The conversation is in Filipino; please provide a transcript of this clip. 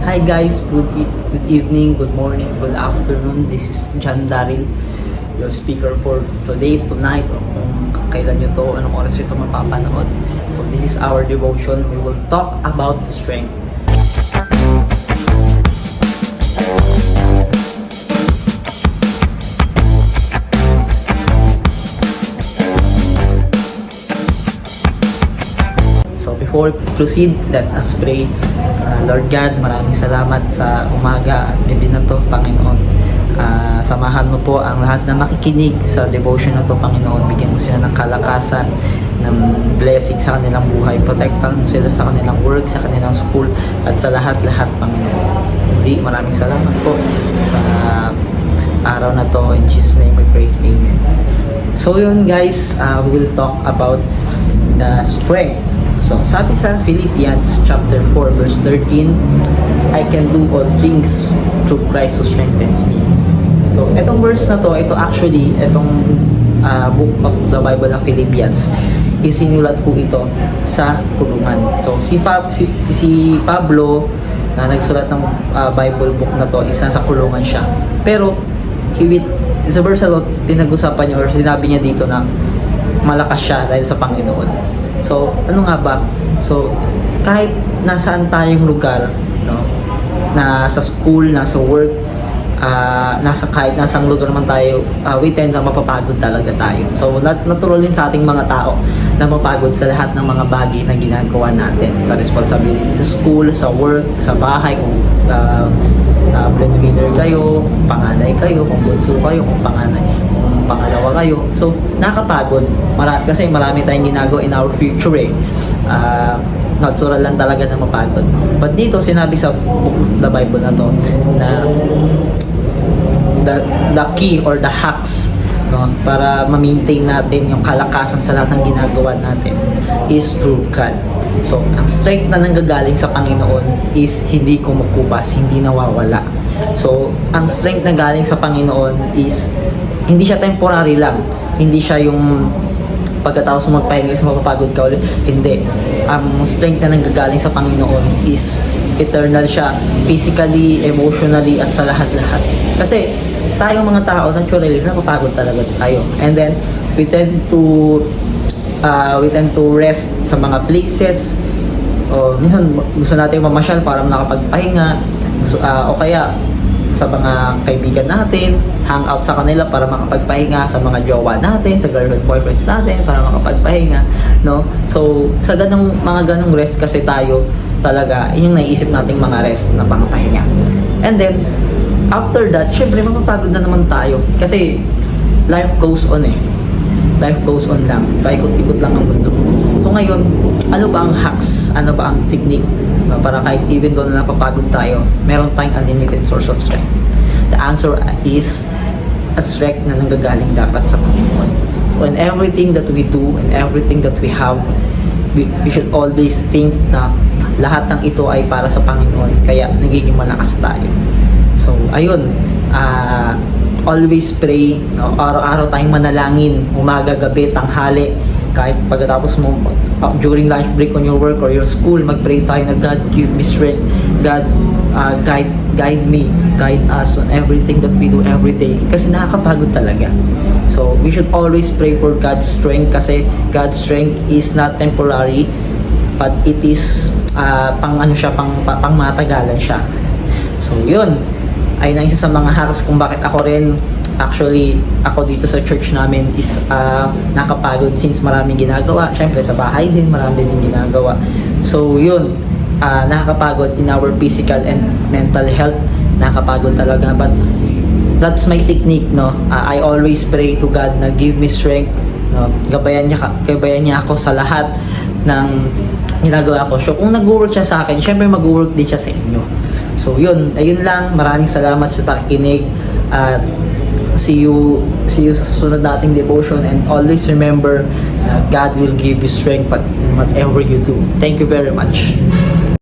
Hi guys, good evening, good morning, good afternoon. This is John Daryl, your speaker for today, tonight, o kung kailan nyo to, anong oras nyo to mapapanood. So this is our devotion. We will talk about strength. So before we proceed, let us pray. Lord God, maraming salamat sa umaga at gabi na to, Panginoon. Samahan mo po ang lahat na makikinig sa devotion na to, Panginoon. Bigyan mo sila ng kalakasan, ng blessing sa kanilang buhay. Protektahan mo sila sa kanilang work, sa kanilang school, at sa lahat-lahat, Panginoon. Muli, maraming salamat po sa araw na to. In Jesus' name we pray. Amen. So yun guys, we will talk about the strength. So, sabi sa Philippians chapter 4 verse 13, I can do all things through Christ who strengthens me. So, etong verse na to, itong book of the Bible ng Philippians, isinulat po ito sa kulungan. So, si Pablo na nagsulat ng Bible book na to, isa sa kulungan siya. Pero, sa verse na to, tinag-usapan niya or sinabi niya dito na malakas siya dahil sa Panginoon. So, ano nga ba? So, kahit nasaan tayong lugar, no? Nasa school, nasa work, kahit nasang lugar man tayo, we tend na mapapagod talaga tayo. So, natural din sa ating mga tao na mapagod sa lahat ng mga bagay na ginagawa natin. Sa responsibility sa school, sa work, sa bahay, kung breadwinner kayo, panganay kayo, kung bunso kayo, kung pangalawa kayo. So, nakakapagod. Kasi marami tayong ginagawa in our future natural lang talaga na mapagod. But dito, sinabi sa book of the Bible na to, na the key or the hacks, no, para ma-maintain natin yung kalakasan sa lahat ng ginagawa natin is through God. So, ang strength na nanggagaling sa Panginoon is hindi kumukupas, hindi nawawala. So, ang strength na galing sa Panginoon is hindi siya temporary lang. Hindi siya yung pagkatapos mo magpahinga is mapapagod ka ulit. Hindi. Ang strength na nanggagaling sa Panginoon is eternal siya, physically, emotionally, at sa lahat-lahat. Kasi tayong mga tao, naturally, napapagod talaga tayo. And then, we tend to rest sa mga places. Minsan, gusto natin mamasyal para nakapagpahinga. O kaya, sa mga kaibigan natin, hang out sa kanila para makapagpahinga, sa mga jowa natin, sa girlfriend, boyfriends natin para makapagpahinga, no? So, sa mga ganong rest kasi tayo talaga, yun yung naiisip nating mga rest na pangpahinga. And then, after that, syempre, mapapagod na naman tayo. Kasi, life goes on Life goes on lang. Paikot-ikot lang ang mundo. So, ngayon, ano ba ang hacks? Ano ba ang technique? Para kahit even though na napapagod tayo, meron tayong unlimited source of strength. The answer is a strength na nanggagaling dapat sa Panginoon. So in everything that we do, and everything that we have, we should always think na lahat ng ito ay para sa Panginoon, kaya nagiging malakas tayo. So ayun, always pray, no? Araw-araw tayong manalangin, umaga, gabi, tanghali, kahit pagkatapos mo during lunch break on your work or your school, mag-pray tayo na God give me strength, God guide me, guide us on everything that we do every day, kasi nakakapagod talaga. So we should always pray for God's strength, kasi God's strength is not temporary, but it is pang matagalan siya. So yun ay isa sa mga hacks kung bakit ako dito sa church namin is nakapagod since maraming ginagawa. Syempre sa bahay din marami din ginagawa. So yun, nakakapagod in our physical and mental health. Nakakapagod talaga, but that's my technique, no? I always pray to God na give me strength, no? Gabayan niya ako sa lahat ng ginagawa ko. So kung nag-work siya sa akin, syempre mag-work din siya sa inyo. So yun, ayun lang. Maraming salamat sa pakikinig. See you sa susunod nating devotion, and always remember na God will give you strength in whatever you do. Thank you very much.